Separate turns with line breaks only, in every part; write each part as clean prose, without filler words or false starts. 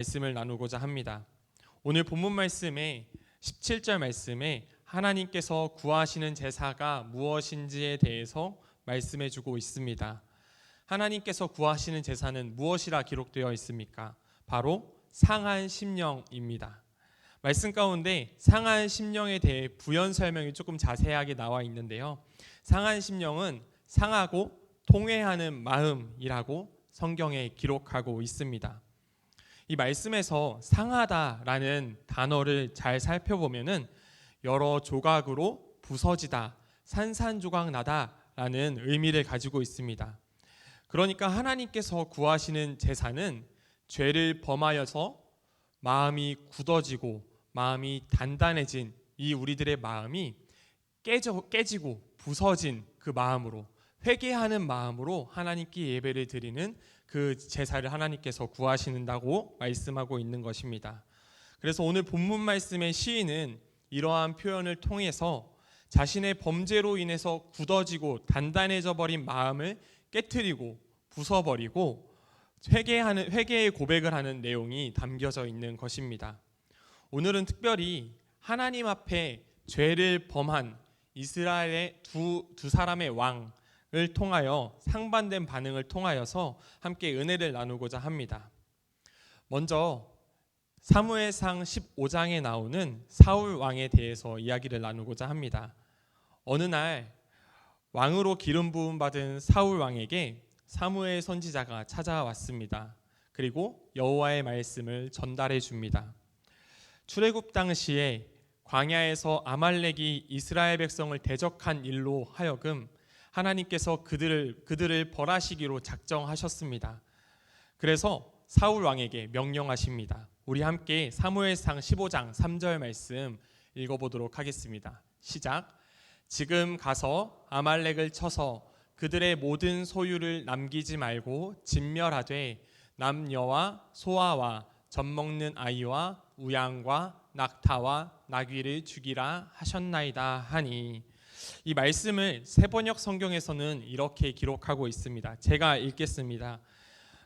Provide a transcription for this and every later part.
말씀을 나누고자 합니다. 오늘 본문 말씀의 17절 말씀에 하나님께서 구하시는 제사가 무엇인지에 대해서 말씀해 주고 있습니다. 하나님께서 구하시는 제사는 무엇이라 기록되어 있습니까? 바로 상한 심령입니다. 말씀 가운데 상한 심령에 대해 부연 설명이 조금 자세하게 나와 있는데요. 상한 심령은 상하고 통회하는 마음이라고 성경에 기록하고 있습니다. 이 말씀에서 상하다라는 단어를 잘 살펴보면은 여러 조각으로 부서지다, 산산조각 나다라는 의미를 가지고 있습니다. 그러니까 하나님께서 구하시는 제사는 죄를 범하여서 마음이 굳어지고 마음이 단단해진 이 우리들의 마음이 깨지고 부서진 그 마음으로, 회개하는 마음으로 하나님께 예배를 드리는 그 제사를 하나님께서 구하시는다고 말씀하고 있는 것입니다. 그래서 오늘 본문 말씀의 시인은 이러한 표현을 통해서 자신의 범죄로 인해서 굳어지고 단단해져 버린 마음을 깨트리고 부숴버리고 회개의 고백을 하는 내용이 담겨져 있는 것입니다. 오늘은 특별히 하나님 앞에 죄를 범한 이스라엘의 두 사람의 왕을 통하여 상반된 반응을 통하여서 함께 은혜를 나누고자 합니다. 먼저 사무엘상 15장에 나오는 사울 왕에 대해서 이야기를 나누고자 합니다. 어느 날 왕으로 기름 부음 받은 사울 왕에게 사무엘 선지자가 찾아왔습니다. 그리고 여호와의 말씀을 전달해 줍니다. 출애굽 당시에 광야에서 아말렉이 이스라엘 백성을 대적한 일로 하여금 하나님께서 그들을 벌하시기로 작정하셨습니다. 그래서 사울 왕에게 명령하십니다. 우리 함께 사무엘상 15장 3절 말씀 읽어보도록 하겠습니다. 시작. 지금 가서 아말렉을 쳐서 그들의 모든 소유를 남기지 말고 진멸하되 남녀와 소아와 젖먹는 아이와 우양과 낙타와 나귀를 죽이라 하셨나이다 하니, 이 말씀을 세번역 성경에서는 이렇게 기록하고 있습니다. 제가 읽겠습니다.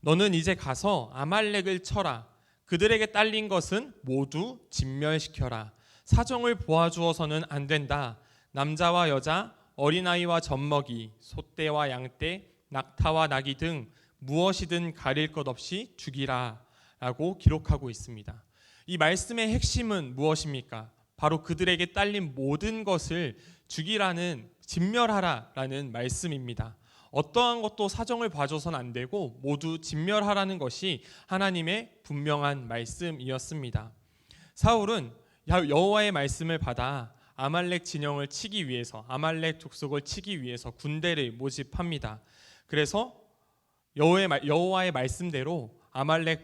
너는 이제 가서 아말렉을 쳐라. 그들에게 딸린 것은 모두 진멸시켜라. 사정을 보아주어서는 안 된다. 남자와 여자, 어린아이와 젖먹이, 소떼와 양떼, 낙타와 나귀 등 무엇이든 가릴 것 없이 죽이라 라고 기록하고 있습니다. 이 말씀의 핵심은 무엇입니까? 바로 그들에게 딸린 모든 것을 죽이라는, 진멸하라라는 말씀입니다. 어떠한 것도 사정을 봐줘서는 안 되고 모두 진멸하라는 것이 하나님의 분명한 말씀이었습니다. 사울은 여호와의 말씀을 받아 아말렉 진영을 치기 위해서, 아말렉 족속을 치기 위해서 군대를 모집합니다. 그래서 여호와의 말씀대로 아말렉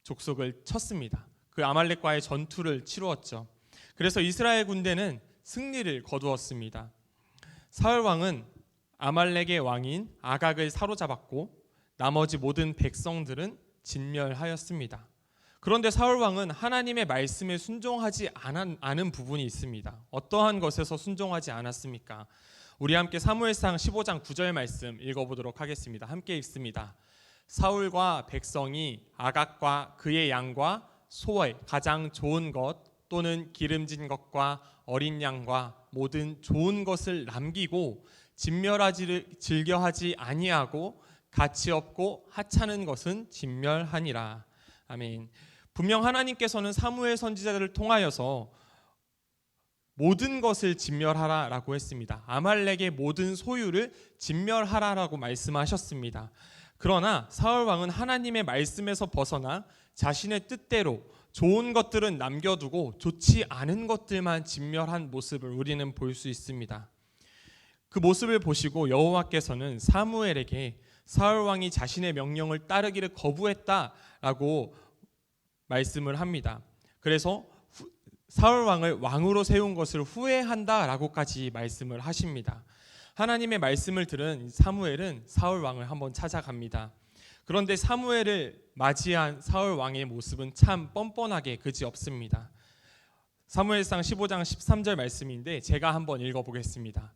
족속을 쳤습니다. 그 아말렉과의 전투를 치루었죠. 그래서 이스라엘 군대는 승리를 거두었습니다. 사울 왕은 아말렉의 왕인 아각을 사로잡았고 나머지 모든 백성들은 진멸하였습니다. 그런데 사울 왕은 하나님의 말씀에 순종하지 않은 부분이 있습니다. 어떠한 것에서 순종하지 않았습니까? 우리 함께 사무엘상 15장 9절 말씀 읽어보도록 하겠습니다. 함께 읽습니다. 사울과 백성이 아각과 그의 양과 소의 가장 좋은 것 또는 기름진 것과 어린 양과 모든 좋은 것을 남기고 진멸하지를 즐겨하지 아니하고 가치 없고 하찮은 것은 진멸하니라. 아멘. 분명 하나님께서는 사무엘 선지자들을 통하여서 모든 것을 진멸하라라고 했습니다. 아말렉의 모든 소유를 진멸하라라고 말씀하셨습니다. 그러나 사울 왕은 하나님의 말씀에서 벗어나 자신의 뜻대로 좋은 것들은 남겨두고 좋지 않은 것들만 진멸한 모습을 우리는 볼 수 있습니다. 그 모습을 보시고 여호와께서는 사무엘에게 사울 왕이 자신의 명령을 따르기를 거부했다라고 말씀을 합니다. 그래서 사울 왕을 왕으로 세운 것을 후회한다라고까지 말씀을 하십니다. 하나님의 말씀을 들은 사무엘은 사울 왕을 한번 찾아갑니다. 그런데 사무엘을 맞이한 사울 왕의 모습은 참 뻔뻔하게 그지없습니다. 사무엘상 15장 13절 말씀인데 제가 한번 읽어보겠습니다.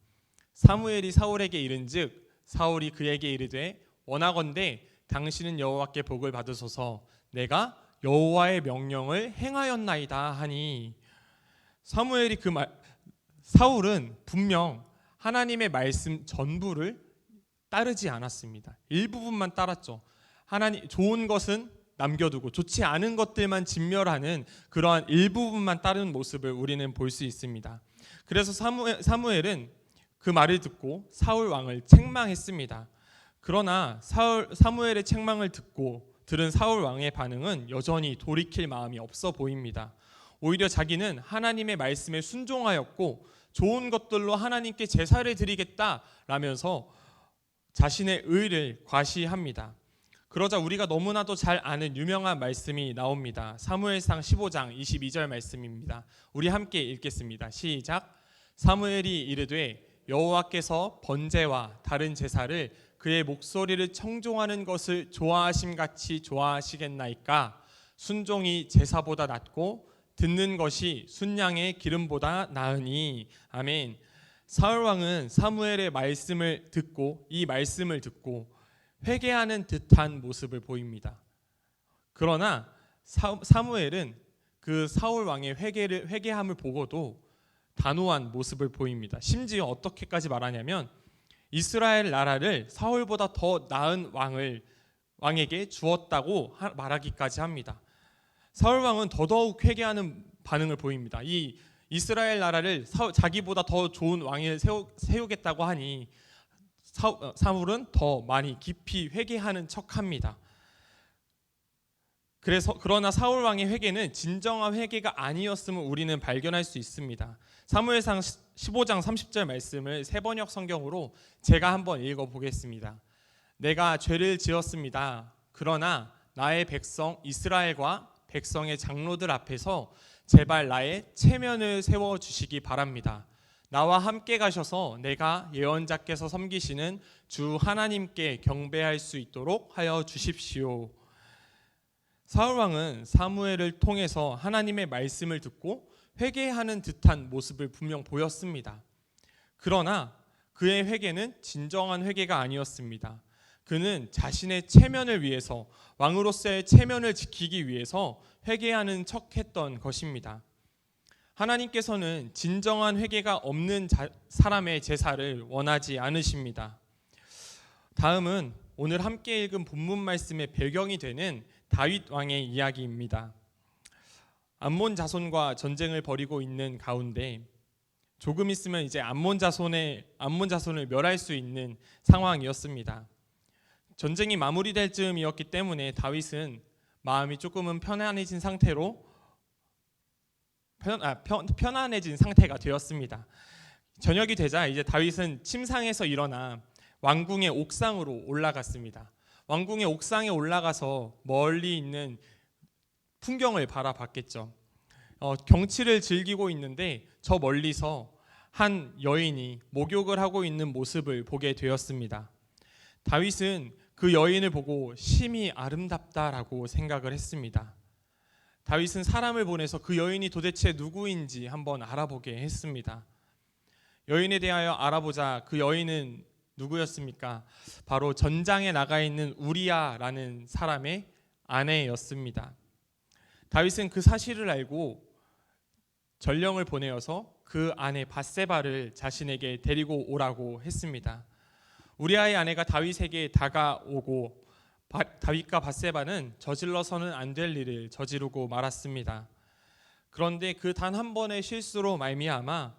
사무엘이 사울에게 이른즉 사울이 그에게 이르되 원하건대 당신은 여호와께 복을 받으소서. 내가 여호와의 명령을 행하였나이다 하니, 사울은 분명 하나님의 말씀 전부를 따르지 않았습니다. 일부분만 따랐죠. 좋은 것은 남겨두고 좋지 않은 것들만 진멸하는 그러한 일부분만 따르는 모습을 우리는 볼 수 있습니다. 그래서 사무엘은 그 말을 듣고 사울 왕을 책망했습니다. 그러나 사무엘의 책망을 들은 사울 왕의 반응은 여전히 돌이킬 마음이 없어 보입니다. 오히려 자기는 하나님의 말씀에 순종하였고 좋은 것들로 하나님께 제사를 드리겠다라면서 자신의 의를 과시합니다. 그러자 우리가 너무나도 잘 아는 유명한 말씀이 나옵니다. 사무엘상 15장 22절 말씀입니다. 우리 함께 읽겠습니다. 시작. 사무엘이 이르되 여호와께서 번제와 다른 제사를 그의 목소리를 청종하는 것을 좋아하심같이 좋아하시겠나이까? 순종이 제사보다 낫고 듣는 것이 순양의 기름보다 나으니. 아멘. 사울 왕은 사무엘의 말씀을 듣고 회개하는 듯한 모습을 보입니다. 그러나 사무엘은 그 사울 왕의 회개함을 보고도 단호한 모습을 보입니다. 심지어 어떻게까지 말하냐면 이스라엘 나라를 사울보다 더 나은 왕에게 주었다고 말하기까지 합니다. 사울 왕은 더더욱 회개하는 반응을 보입니다. 이 이스라엘 나라를 자기보다 더 좋은 왕을 세우겠다고 하니 사울은 더 많이 깊이 회개하는 척합니다. 그러나 사울 왕의 회개는 진정한 회개가 아니었음을 우리는 발견할 수 있습니다. 사무엘상 15장 30절 말씀을 세번역 성경으로 제가 한번 읽어보겠습니다. 내가 죄를 지었습니다. 그러나 나의 백성 이스라엘과 백성의 장로들 앞에서 제발 나의 체면을 세워주시기 바랍니다. 나와 함께 가셔서 내가 예언자께서 섬기시는 주 하나님께 경배할 수 있도록 하여 주십시오. 사울 왕은 사무엘을 통해서 하나님의 말씀을 듣고 회개하는 듯한 모습을 분명 보였습니다. 그러나 그의 회개는 진정한 회개가 아니었습니다. 그는 자신의 체면을 위해서, 왕으로서의 체면을 지키기 위해서 회개하는 척했던 것입니다. 하나님께서는 진정한 회개가 없는 사람의 제사를 원하지 않으십니다. 다음은 오늘 함께 읽은 본문 말씀의 배경이 되는 다윗 왕의 이야기입니다. 암몬 자손과 전쟁을 벌이고 있는 가운데 조금 있으면 이제 암몬 자손을 멸할 수 있는 상황이었습니다. 전쟁이 마무리될 즈음이었기 때문에 다윗은 마음이 조금은 편안해진 상태가 되었습니다. 저녁이 되자 이제 다윗은 침상에서 일어나 왕궁의 옥상으로 올라갔습니다. 왕궁의 옥상에 올라가서 멀리 있는 풍경을 바라봤겠죠. 경치를 즐기고 있는데 저 멀리서 한 여인이 목욕을 하고 있는 모습을 보게 되었습니다. 다윗은 그 여인을 보고 심히 아름답다라고 생각을 했습니다. 다윗은 사람을 보내서 그 여인이 도대체 누구인지 한번 알아보게 했습니다. 여인에 대하여 알아보자 그 여인은 누구였습니까? 바로 전장에 나가 있는 우리야라는 사람의 아내였습니다. 다윗은 그 사실을 알고 전령을 보내어서 그 아내 밧세바를 자신에게 데리고 오라고 했습니다. 우리아의 아내가 다윗에게 다가오고 다윗과 밧세바는 저질러서는 안 될 일을 저지르고 말았습니다. 그런데 그 단 한 번의 실수로 말미암아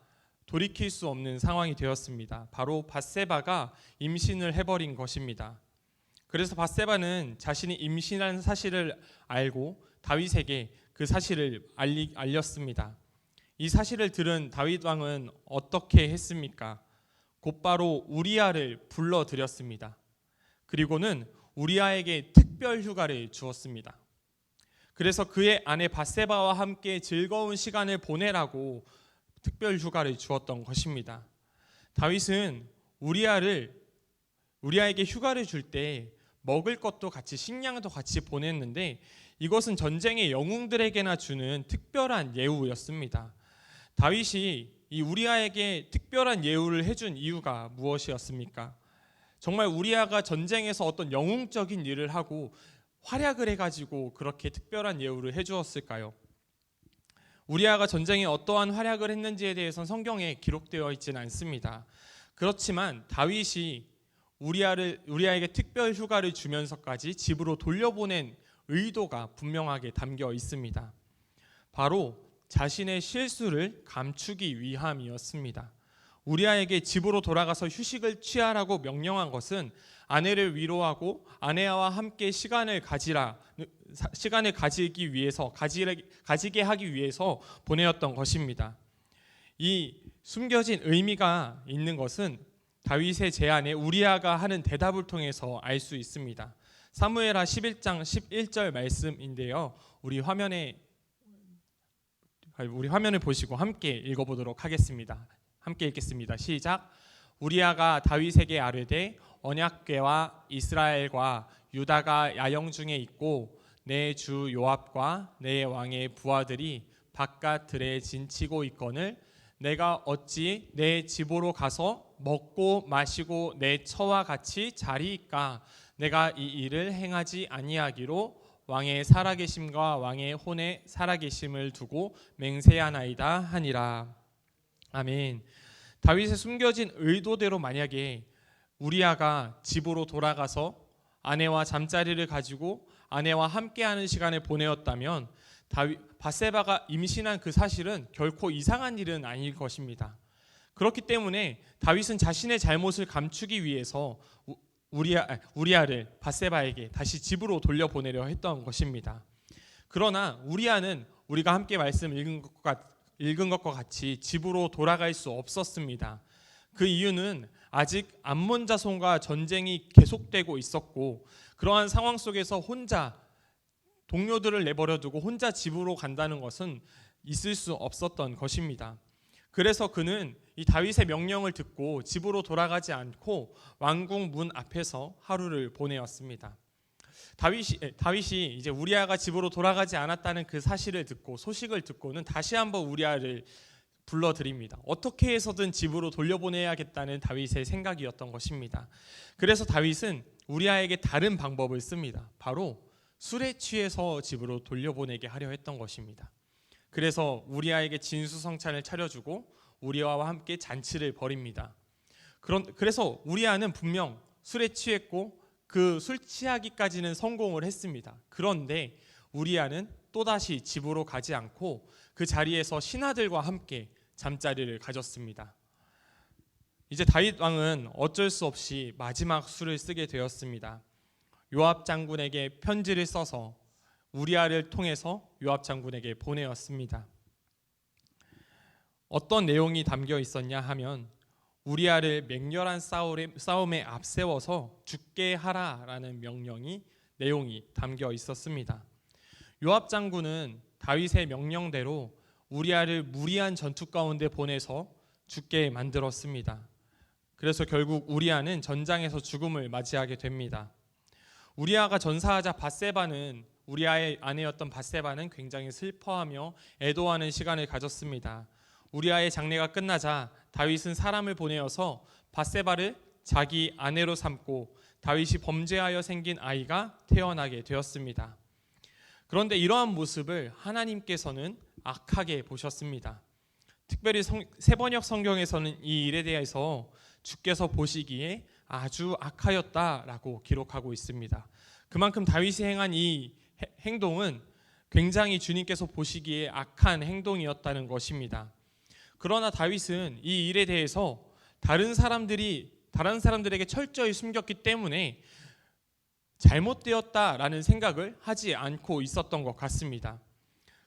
돌이킬 수 없는 상황이 되었습니다. 바로 밧세바가 임신을 해버린 것입니다. 그래서 밧세바는 자신이 임신한 사실을 알고 다윗에게 그 사실을 알렸습니다. 이 사실을 들은 다윗 왕은 어떻게 했습니까? 곧바로 우리아를 불러들였습니다. 그리고는 우리아에게 특별 휴가를 주었습니다. 그래서 그의 아내 밧세바와 함께 즐거운 시간을 보내라고 특별 휴가를 주었던 것입니다. 다윗은 우리아에게 휴가를 줄 때 먹을 것도 같이 식량도 같이 보냈는데 이것은 전쟁의 영웅들에게나 주는 특별한 예우였습니다. 다윗이 이 우리아에게 특별한 예우를 해준 이유가 무엇이었습니까? 정말 우리아가 전쟁에서 어떤 영웅적인 일을 하고 활약을 해가지고 그렇게 특별한 예우를 해주었을까요? 우리아가 전쟁에 어떠한 활약을 했는지에 대해서는 성경에 기록되어 있지는 않습니다. 그렇지만 다윗이 우리아에게 특별 휴가를 주면서까지 집으로 돌려보낸 의도가 분명하게 담겨 있습니다. 바로 자신의 실수를 감추기 위함이었습니다. 우리아에게 집으로 돌아가서 휴식을 취하라고 명령한 것은 아내를 위로하고 아내와 함께 시간을 가지게 하기 위해서 보내었던 것입니다. 이 숨겨진 의미가 있는 것은 다윗의 제안에 우리아가 하는 대답을 통해서 알 수 있습니다. 사무엘하 11장 11절 말씀인데요. 우리 화면을 보시고 함께 읽어보도록 하겠습니다. 함께 읽겠습니다. 시작. 우리아가 다윗에게 아뢰되 언약궤와 이스라엘과 유다가 야영 중에 있고 내 주 요압과 내 왕의 부하들이 바깥 들에 진치고 있거늘 내가 어찌 내 집으로 가서 먹고 마시고 내 처와 같이 자리이까 내가 이 일을 행하지 아니하기로 왕의 살아계심과 왕의 혼의 살아계심을 두고 맹세하나이다 하니라. 아멘. 다윗의 숨겨진 의도대로 만약에 우리아가 집으로 돌아가서 아내와 잠자리를 가지고 아내와 함께하는 시간을 보내었다면 밧세바가 임신한 그 사실은 결코 이상한 일은 아닐 것입니다. 그렇기 때문에 다윗은 자신의 잘못을 감추기 위해서 우리아를 밧세바에게 다시 집으로 돌려보내려 했던 것입니다. 그러나 우리아는 우리가 함께 말씀 읽은 것과 같이 집으로 돌아갈 수 없었습니다. 그 이유는 아직 암몬 자손과 전쟁이 계속되고 있었고 그러한 상황 속에서 혼자 동료들을 내버려두고 혼자 집으로 간다는 것은 있을 수 없었던 것입니다. 그래서 그는 이 다윗의 명령을 듣고 집으로 돌아가지 않고 왕궁 문 앞에서 하루를 보내었습니다. 다윗이 이제 우리아가 집으로 돌아가지 않았다는 그 소식을 듣고는 다시 한번 우리아를 불러드립니다. 어떻게 해서든 집으로 돌려보내야겠다는 다윗의 생각이었던 것입니다. 그래서 다윗은 우리아에게 다른 방법을 씁니다. 바로 술에 취해서 집으로 돌려보내게 하려 했던 것입니다. 그래서 우리아에게 진수성찬을 차려주고 우리아와 함께 잔치를 벌입니다. 그래서 우리아는 분명 술에 취했고 그 술 취하기까지는 성공을 했습니다. 그런데 우리아는 또다시 집으로 가지 않고 그 자리에서 신하들과 함께 잠자리를 가졌습니다. 이제 다윗 왕은 어쩔 수 없이 마지막 수를 쓰게 되었습니다. 요압 장군에게 편지를 써서 우리아를 통해서 요압 장군에게 보내었습니다. 어떤 내용이 담겨 있었냐 하면 우리아를 맹렬한 싸움에 앞세워서 죽게 하라라는 내용이 담겨 있었습니다. 요압 장군은 다윗의 명령대로 우리아를 무리한 전투 가운데 보내서 죽게 만들었습니다. 그래서 결국 우리아는 전장에서 죽음을 맞이하게 됩니다. 우리아가 전사하자 우리아의 아내였던 밧세바는 굉장히 슬퍼하며 애도하는 시간을 가졌습니다. 우리아의 장례가 끝나자 다윗은 사람을 보내어서 밧세바를 자기 아내로 삼고 다윗이 범죄하여 생긴 아이가 태어나게 되었습니다. 그런데 이러한 모습을 하나님께서는 악하게 보셨습니다. 특별히 세번역 성경에서는 이 일에 대해서 주께서 보시기에 아주 악하였다라고 기록하고 있습니다. 그만큼 다윗이 행한 이 행동은 굉장히 주님께서 보시기에 악한 행동이었다는 것입니다. 그러나 다윗은 이 일에 대해서 다른 사람들에게 철저히 숨겼기 때문에 잘못되었다라는 생각을 하지 않고 있었던 것 같습니다.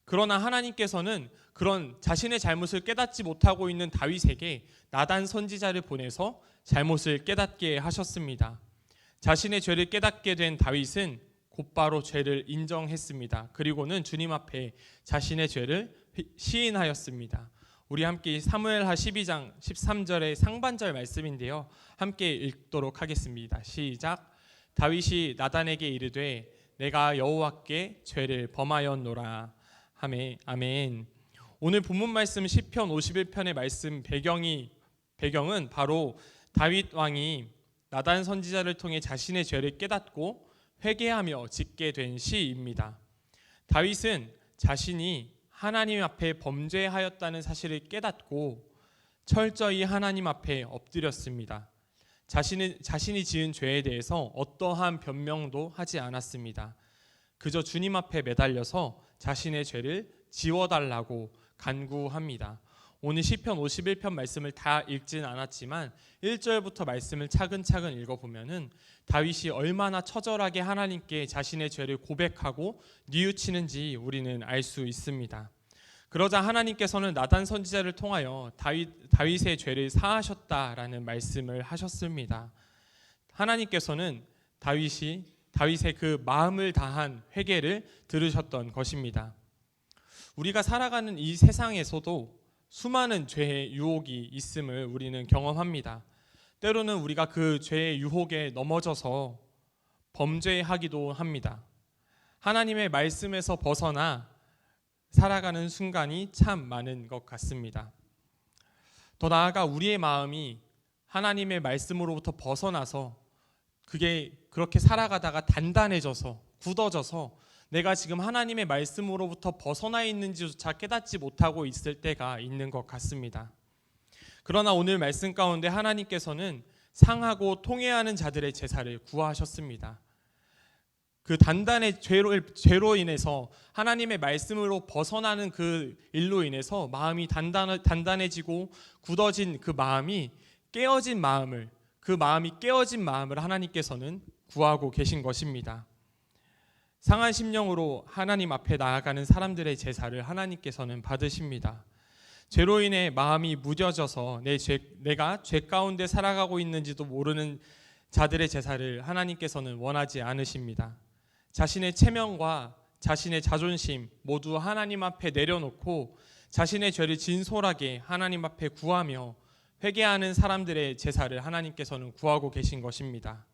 그러나 하나님께서는 그런 자신의 잘못을 깨닫지 못하고 있는 다윗에게 나단 선지자를 보내서 잘못을 깨닫게 하셨습니다. 자신의 죄를 깨닫게 된 다윗은 곧바로 죄를 인정했습니다. 그리고는 주님 앞에 자신의 죄를 시인하였습니다. 우리 함께 사무엘하 12장 13절의 상반절 말씀인데요. 함께 읽도록 하겠습니다. 시작. 다윗이 나단에게 이르되 내가 여호와께 죄를 범하였노라. 아멘. 오늘 본문 말씀 시편 51편의 말씀 배경은 바로 다윗 왕이 나단 선지자를 통해 자신의 죄를 깨닫고 회개하며 짓게 된 시입니다. 다윗은 자신이 하나님 앞에 범죄하였다는 사실을 깨닫고 철저히 하나님 앞에 엎드렸습니다. 자신이 지은 죄에 대해서 어떠한 변명도 하지 않았습니다. 그저 주님 앞에 매달려서 자신의 죄를 지워달라고 간구합니다. 오늘 시편 51편 말씀을 다 읽진 않았지만 1절부터 말씀을 차근차근 읽어보면은 다윗이 얼마나 처절하게 하나님께 자신의 죄를 고백하고 뉘우치는지 우리는 알 수 있습니다. 그러자 하나님께서는 나단 선지자를 통하여 다윗의 죄를 사하셨다라는 말씀을 하셨습니다. 하나님께서는 다윗의 그 마음을 다한 회개를 들으셨던 것입니다. 우리가 살아가는 이 세상에서도 수많은 죄의 유혹이 있음을 우리는 경험합니다. 때로는 우리가 그 죄의 유혹에 넘어져서 범죄하기도 합니다. 하나님의 말씀에서 벗어나 살아가는 순간이 참 많은 것 같습니다. 더 나아가 우리의 마음이 하나님의 말씀으로부터 벗어나서 그게 그렇게 살아가다가 단단해져서 굳어져서 내가 지금 하나님의 말씀으로부터 벗어나 있는지조차 깨닫지 못하고 있을 때가 있는 것 같습니다. 그러나 오늘 말씀 가운데 하나님께서는 상하고 통회하는 자들의 제사를 구하셨습니다. 그 단단의 죄로 인해서 하나님의 말씀으로 벗어나는 그 일로 인해서 마음이 단단해지고 굳어진 그 마음이 깨어진 마음을 하나님께서는 구하고 계신 것입니다. 상한 심령으로 하나님 앞에 나아가는 사람들의 제사를 하나님께서는 받으십니다. 죄로 인해 마음이 무뎌져서 내가 죄 가운데 살아가고 있는지도 모르는 자들의 제사를 하나님께서는 원하지 않으십니다. 자신의 체면과 자신의 자존심 모두 하나님 앞에 내려놓고 자신의 죄를 진솔하게 하나님 앞에 구하며 회개하는 사람들의 제사를 하나님께서는 구하고 계신 것입니다.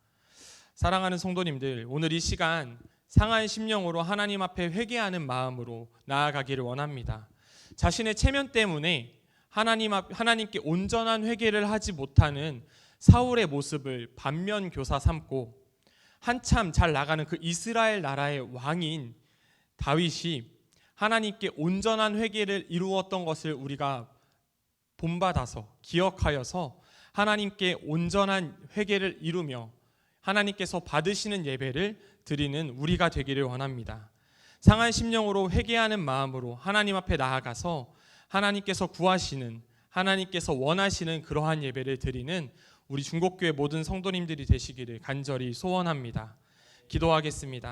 사랑하는 성도님들, 오늘 이 시간 상한 심령으로 하나님 앞에 회개하는 마음으로 나아가기를 원합니다. 자신의 체면 때문에 하나님께 온전한 회개를 하지 못하는 사울의 모습을 반면교사 삼고 한참 잘 나가는 그 이스라엘 나라의 왕인 다윗이 하나님께 온전한 회개를 이루었던 것을 우리가 본받아서 기억하여서 하나님께 온전한 회개를 이루며 하나님께서 받으시는 예배를 드리는 우리가 되기를 원합니다. 상한 심령으로 회개하는 마음으로 하나님 앞에 나아가서 하나님께서 구하시는, 하나님께서 원하시는 그러한 예배를 드리는 우리 중곡교회 모든 성도님들이 되시기를 간절히 소원합니다. 기도하겠습니다.